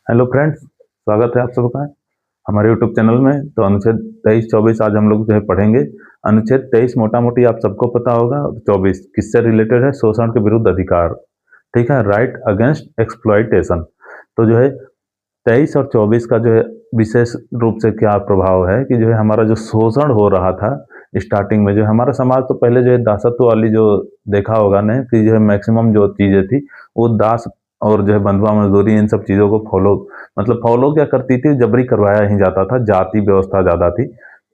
Hello friends, स्वागत है आप सबका हमारे यूट्यूब चैनल में। तो अनुच्छेद 23-24 आज हम लोग जो है पढ़ेंगे। अनुच्छेद 23 मोटा मोटी आप सबको पता होगा। 24 किससे रिलेटेड है? शोषण के विरुद्ध अधिकार। ठीक है, राइट अगेंस्ट एक्सप्लॉइटेशन। तो जो है 23 और 24 का जो है विशेष रूप से क्या प्रभाव है कि जो है हमारा जो शोषण हो रहा था स्टार्टिंग में, जो हमारा समाज तो पहले जो है दासत्व वाली जो देखा होगा ने कि जो है मैक्सिमम जो चीजें थी वो दास और जो है बंधुआ मजदूरी इन सब चीजों को फॉलो क्या करती थी, जबरी करवाया ही जाता था, जाति व्यवस्था ज्यादा थी।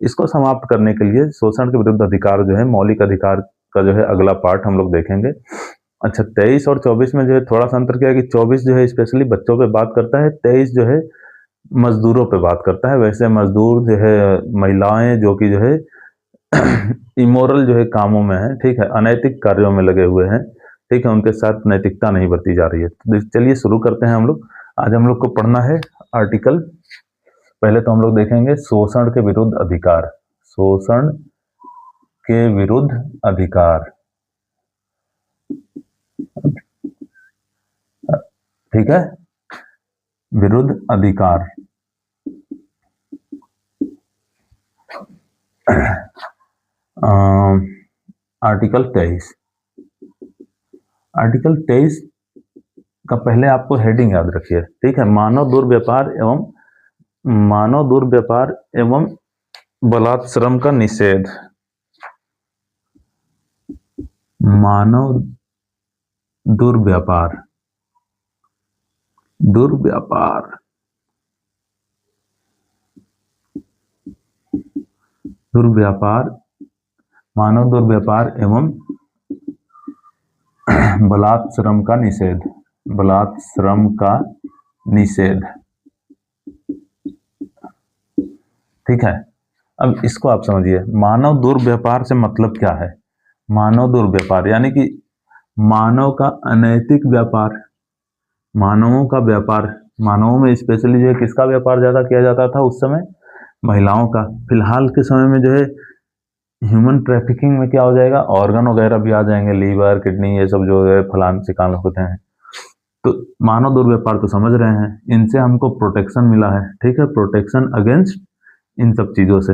इसको समाप्त करने के लिए शोषण के विरुद्ध अधिकार जो है मौलिक अधिकार का जो है अगला पार्ट हम लोग देखेंगे। अच्छा, 23 और 24 में जो है थोड़ा सा अंतर क्या है कि 24 जो है स्पेशली बच्चों पे बात करता है, 23 जो है मजदूरों पे बात करता है। वैसे मजदूर जो है महिलाएं जो कि जो है इमोरल जो है कामों में है, ठीक है, अनैतिक कार्यों में लगे हुए हैं, ठीक है, उनके साथ नैतिकता नहीं बरती जा रही है। तो चलिए शुरू करते हैं हम लोग। आज हम लोग को पढ़ना है आर्टिकल। पहले तो हम लोग देखेंगे शोषण के विरुद्ध अधिकार। शोषण के विरुद्ध अधिकार, ठीक है, विरुद्ध अधिकार। आर्टिकल 23। आर्टिकल 23 का पहले आपको हेडिंग याद रखिए, ठीक है। मानव दुर्व्यापार एवं बलात्श्रम का निषेध। मानव दुर्व्यापार, दुर्व्यापार, दुर्व्यापार, मानव दुर्व्यापार एवं बलात्श्रम का निषेध। बलात्श्रम का निषेध, ठीक है। अब इसको आप समझिए, मानव दुर्व्यापार से मतलब क्या है? मानव दुर्व्यापार यानी कि मानव का अनैतिक व्यापार, मानवों का व्यापार। मानवों में स्पेशली जो है किसका व्यापार ज्यादा किया जाता था उस समय? महिलाओं का। फिलहाल के समय में जो है ह्यूमन ट्रैफिकिंग में क्या हो जाएगा, ऑर्गन वगैरह भी आ जाएंगे, लीवर किडनी ये सब जो है फलान चिकान होते हैं। तो मानव दुर्व्यापार तो समझ रहे हैं, इनसे हमको प्रोटेक्शन मिला है, ठीक है, प्रोटेक्शन अगेंस्ट इन सब चीजों से।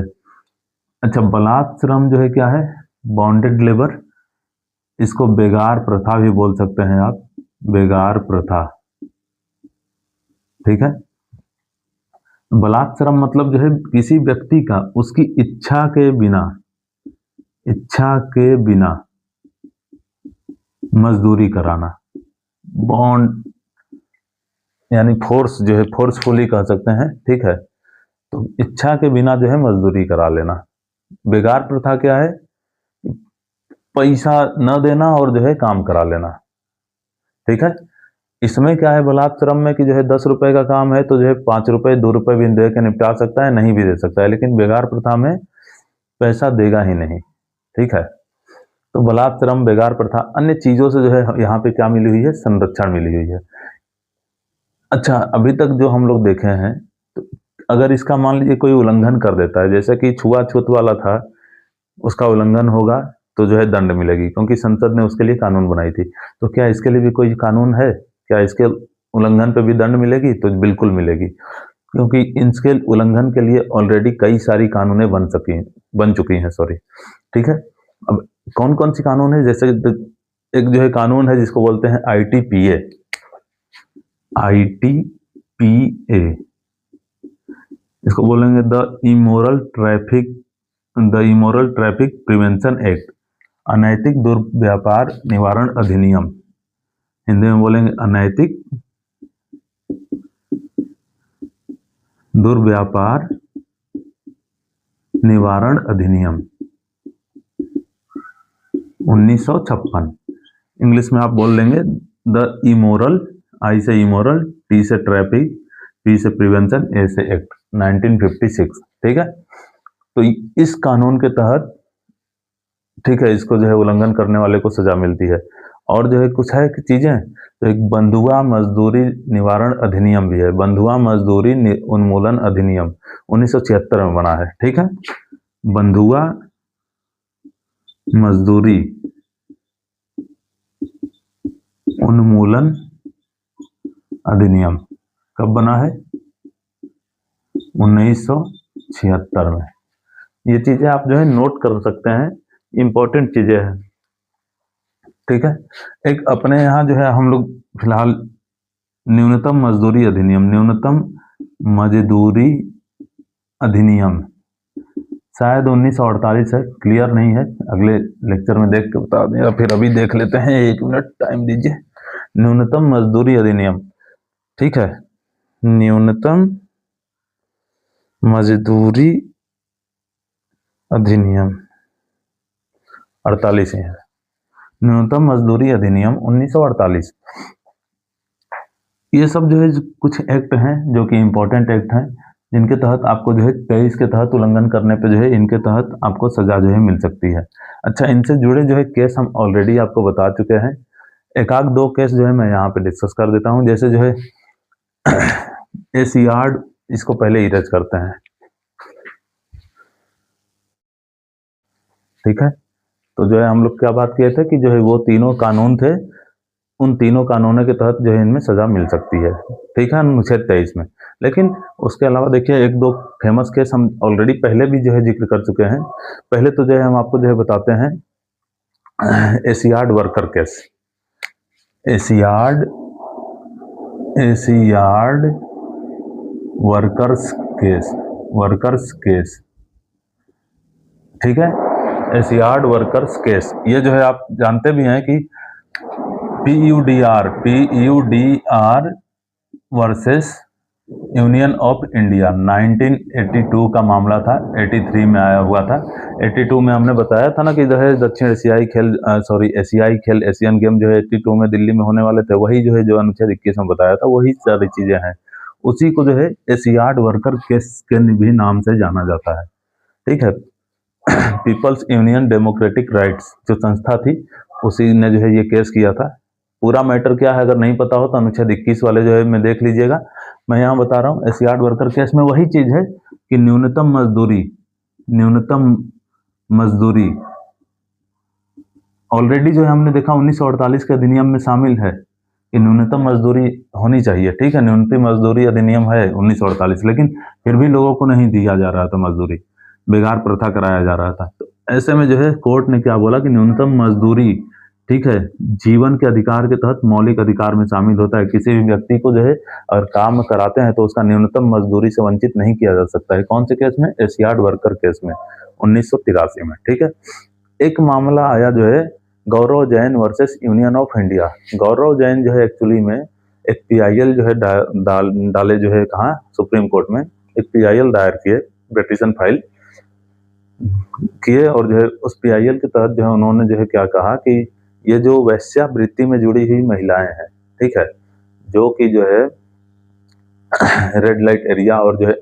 अच्छा, बलात्श्रम जो है क्या है? Bonded labour. इसको बेगार प्रथा भी बोल सकते हैं आप, बेगार प्रथा, ठीक है। बलात्श्रम मतलब जो है किसी व्यक्ति का उसकी इच्छा के बिना, इच्छा के बिना मजदूरी कराना। बॉन्ड यानी फोर्स जो है, फोर्सफुली कह सकते हैं, ठीक है। तो इच्छा के बिना जो है मजदूरी करा लेना। बेगार प्रथा क्या है? पैसा न देना और जो है काम करा लेना, ठीक है। इसमें क्या है बलात्श्रम में कि जो है 10 रुपए का काम है तो जो है 5 रुपए 2 रुपए भी दे के निपटा सकता है, नहीं भी दे सकता है। लेकिन बेगार प्रथा में पैसा देगा ही नहीं, ठीक है। तो बलात्श्रम, बेगार प्रथा, अन्य चीजों से जो है यहाँ पे क्या मिली हुई है? संरक्षण मिली हुई है। अच्छा, अभी तक जो हम लोग देखे हैं, तो अगर इसका मान लीजिए कोई उल्लंघन कर देता है, जैसे कि छुआछूत वाला था, उसका उल्लंघन होगा तो जो है दंड मिलेगी, क्योंकि संसद ने उसके लिए कानून बनाई थी। तो क्या इसके लिए भी कोई कानून है? क्या इसके उल्लंघन पे भी दंड मिलेगी? तो बिल्कुल मिलेगी, क्योंकि इसके उल्लंघन के लिए ऑलरेडी कई सारी कानूनें बन चुकी हैं, सॉरी, ठीक है। अब कौन कौन सी कानून है? जैसे एक जो है कानून है जिसको बोलते हैं ITPA। ITPA, इसको बोलेंगे the immoral traffic prevention act, अनैतिक दुर्व्यापार निवारण अधिनियम। हिंदी में बोलेंगे अनैतिक दुर्व्यापार निवारण अधिनियम 1956। इंग्लिश में आप बोल लेंगे द इमोरल, I से इमोरल, T से ट्रैफिक, P से प्रिवेंशन, A से एक्ट, 1956, ठीक है। तो इस कानून के तहत, ठीक है, इसको जो है उल्लंघन करने वाले को सजा मिलती है। और जो है कुछ है कि चीजें, तो एक बंधुआ मजदूरी निवारण अधिनियम भी है। बंधुआ मजदूरी उन्मूलन अधिनियम 1976 में बना है, ठीक है। बंधुआ मजदूरी उन्मूलन अधिनियम कब बना है? 1976 में। ये चीजें आप जो है नोट कर सकते हैं, इंपॉर्टेंट चीजें हैं, ठीक है। एक अपने यहाँ जो है हम लोग फिलहाल न्यूनतम मजदूरी अधिनियम शायद 1948 है, क्लियर नहीं है, अगले लेक्चर में देख के बता दें या फिर अभी देख लेते हैं, 1 मिनट टाइम दीजिए। न्यूनतम मजदूरी अधिनियम, ठीक है, न्यूनतम मजदूरी अधिनियम 48 है, न्यूनतम मजदूरी अधिनियम 1948। ये सब जो है कुछ एक्ट हैं जो कि इम्पोर्टेंट एक्ट हैं, जिनके तहत आपको जो है 23 के तहत उल्लंघन करने पे जो है इनके तहत आपको सजा जो है मिल सकती है। अच्छा, इनसे जुड़े जो है केस हम ऑलरेडी आपको बता चुके हैं, एक आध दो केस जो है मैं यहाँ पे डिस्कस कर देता हूँ। जैसे जो है एसियाड, इसको पहले इरेज करते हैं, ठीक है। तो जो है हम लोग क्या बात किए थे कि जो है वो तीनों कानून थे, उन तीनों कानूनों के तहत जो है इनमें सजा मिल सकती है, ठीक है, अनुच्छेद 23 में। लेकिन उसके अलावा देखिए एक दो फेमस केस हम ऑलरेडी पहले भी जो है जिक्र कर चुके हैं। पहले तो जो है हम आपको जो है बताते हैं Asiad worker case, Asiad workers case, ठीक है। एसियाड वर्कर्स केस, ये जो है आप जानते भी हैं कि PUDR versus Union of India 1982 का मामला था, 83 में आया हुआ था। 82 में हमने बताया था ना कि जो है दक्षिण एशियाई खेल एशियाई खेल एशियन गेम जो है 82 में दिल्ली में होने वाले थे, वही जो है जो अनुच्छेद 21 में बताया था, वही सारी चीजें हैं। उसी को जो है एशियाड वर्कर केस के भी नाम से जाना जाता है, ठीक है। पीपल्स यूनियन डेमोक्रेटिक राइट्स जो संस्था थी, उसी ने जो है ये केस किया था। पूरा मैटर क्या है अगर नहीं पता हो तो अनुच्छेद 21 वाले जो है मैं देख लीजिएगा। मैं यहाँ बता रहा हूँ एसियाड वर्कर केस में वही चीज है कि न्यूनतम मजदूरी ऑलरेडी जो है हमने देखा 1948 के अधिनियम में शामिल है कि न्यूनतम मजदूरी होनी चाहिए, ठीक है। न्यूनतम मजदूरी अधिनियम है 1948, लेकिन फिर भी लोगों को नहीं दिया जा रहा था मजदूरी, बेगार प्रथा कराया जा रहा था। तो ऐसे में जो है कोर्ट ने क्या बोला कि न्यूनतम मजदूरी, ठीक है, जीवन के अधिकार के तहत मौलिक अधिकार में शामिल होता है। किसी भी व्यक्ति को जो है अगर काम कराते हैं तो उसका न्यूनतम मजदूरी से वंचित नहीं किया जा सकता है। कौन से केस में? एशियाड वर्कर केस में 1983 में, ठीक है। एक मामला आया जो है Gaurav Jain versus Union of India. Gaurav Jain जो है एक्चुअली में एक PIL जो है डाले जो है कहाँ, सुप्रीम कोर्ट में एक PIL दायर किए, पिटीशन फाइल किए, और जो है उस PIL के तहत जो है उन्होंने जो है क्या कहा कि ये जो वैश्यावृत्ति में जुड़ी हुई महिलाएं हैं, ठीक है, जो कि जो है रेड लाइट एरिया और जो है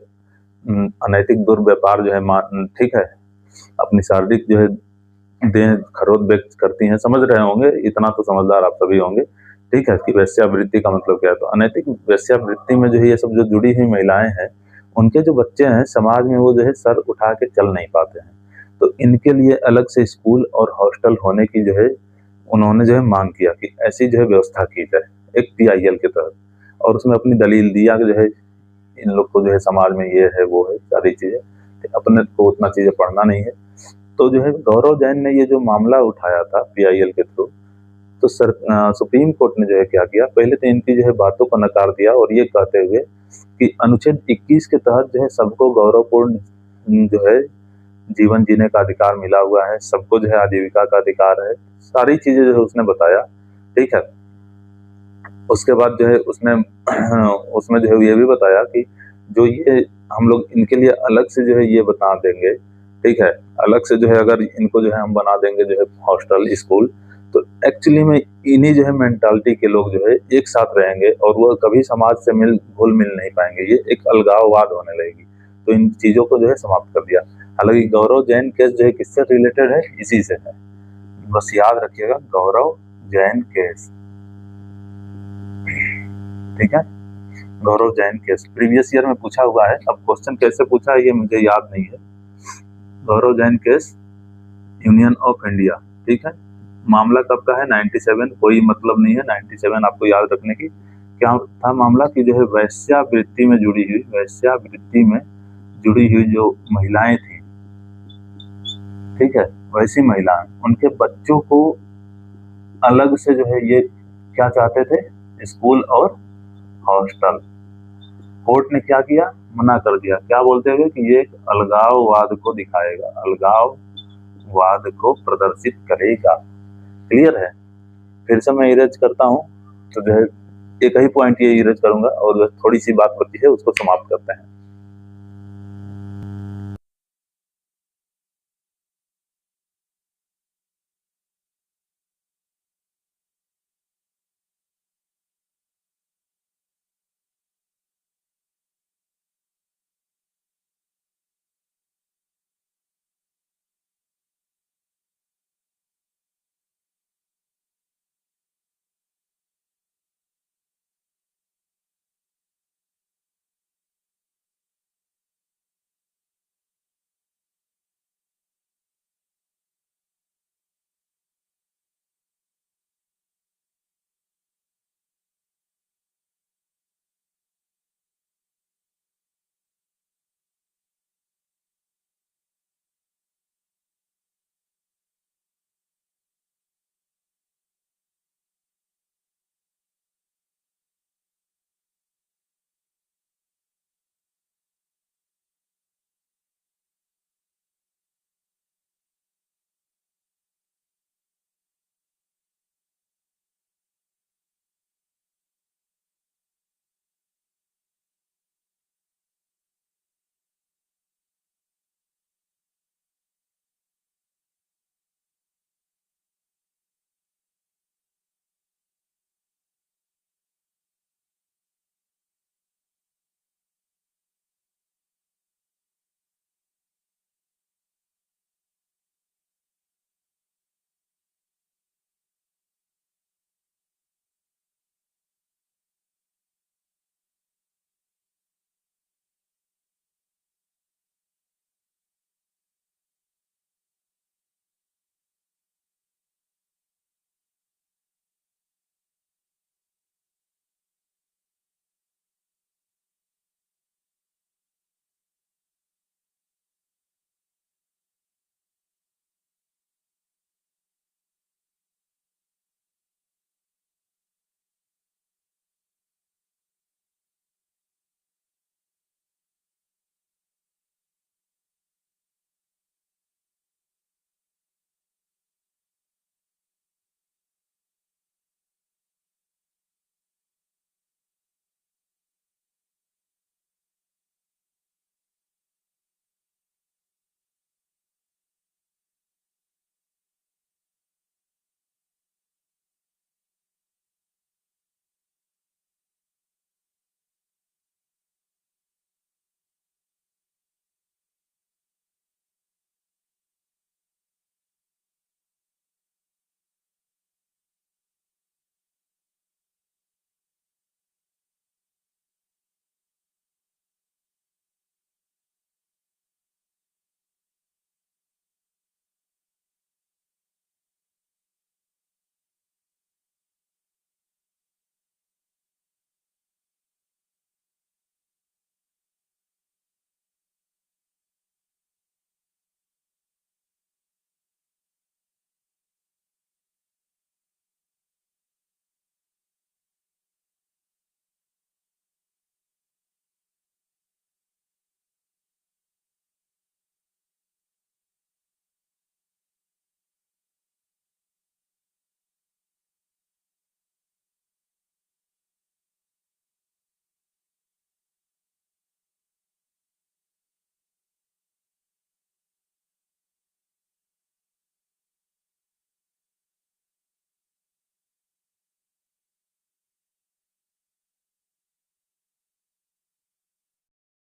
अनैतिक दुर्व्यापार जो है, ठीक है, अपनी शारीरिक जो है देह खरोद व्यक्त करती हैं, समझ रहे होंगे, इतना तो समझदार आप सभी होंगे, ठीक है, कि वैश्यावृत्ति का मतलब क्या है। तो अनैतिक वैश्यावृत्ति में जो है ये सब जो जुड़ी हुई महिलाएं हैं, उनके जो बच्चे हैं समाज में वो जो है सर उठा के चल नहीं पाते हैं, तो इनके लिए अलग से स्कूल और हॉस्टल होने की जो है उन्होंने जो है मांग किया कि ऐसी जो है व्यवस्था की जाए एक PIL के तहत, और उसमें अपनी दलील दिया कि जो है इन लोग को जो है समाज में ये है वो है सारी चीजें, अपने को उतना चीजें पढ़ना नहीं है। तो जो है गौरव जैन ने ये जो मामला उठाया था PIL के थ्रू, तो सुप्रीम कोर्ट ने जो है क्या किया, पहले तो इनकी जो है बातों को नकार दिया और ये कहते हुए कि अनुच्छेद 21 के तहत जो है सबको गौरवपूर्ण जो है जीवन जीने का अधिकार मिला हुआ है, सबको जो है आजीविका का अधिकार है, सारी चीजें जो है उसने बताया, ठीक है। उसके बाद जो है उसमें जो है ये भी बताया कि जो ये हम लोग इनके लिए अलग से जो है ये बता देंगे, ठीक है, अलग से जो है अगर इनको जो है हम बना देंगे जो है हॉस्टल स्कूल, तो एक्चुअली में इन्हीं जो है मेंटालिटी के लोग जो है एक साथ रहेंगे और वो कभी समाज से घुल मिल नहीं पाएंगे, ये एक अलगाववाद होने लगेगी। तो इन चीजों को जो है समाप्त कर दिया। हालांकि गौरव जैन केस जो है किससे रिलेटेड है? इसी से है, बस याद रखिएगा, गौरव जैन केस, ठीक है, Gaurav Jain case previous year में पूछा हुआ है। अब क्वेश्चन कैसे पूछा है ये मुझे याद नहीं है। Gaurav Jain case Union of India, ठीक है, मामला कब का है? 97, कोई मतलब नहीं है 97 आपको याद रखने की, क्या था मामला कि जो है वैश्यावृत्ति में जुड़ी हुई जो महिलाएं थी, ठीक है, वैसी महिलाएं, उनके बच्चों को अलग से जो है ये क्या चाहते थे, स्कूल और हॉस्टल। कोर्ट ने क्या किया, मना कर दिया, क्या बोलते हुए कि ये एक अलगाववाद को दिखाएगा, अलगाववाद को प्रदर्शित करेगा। क्लियर है। फिर से मैं इरेज करता हूँ, तो जो है एक ही पॉइंट ये इरेज करूंगा और थोड़ी सी बात बची है उसको समाप्त करते हैं।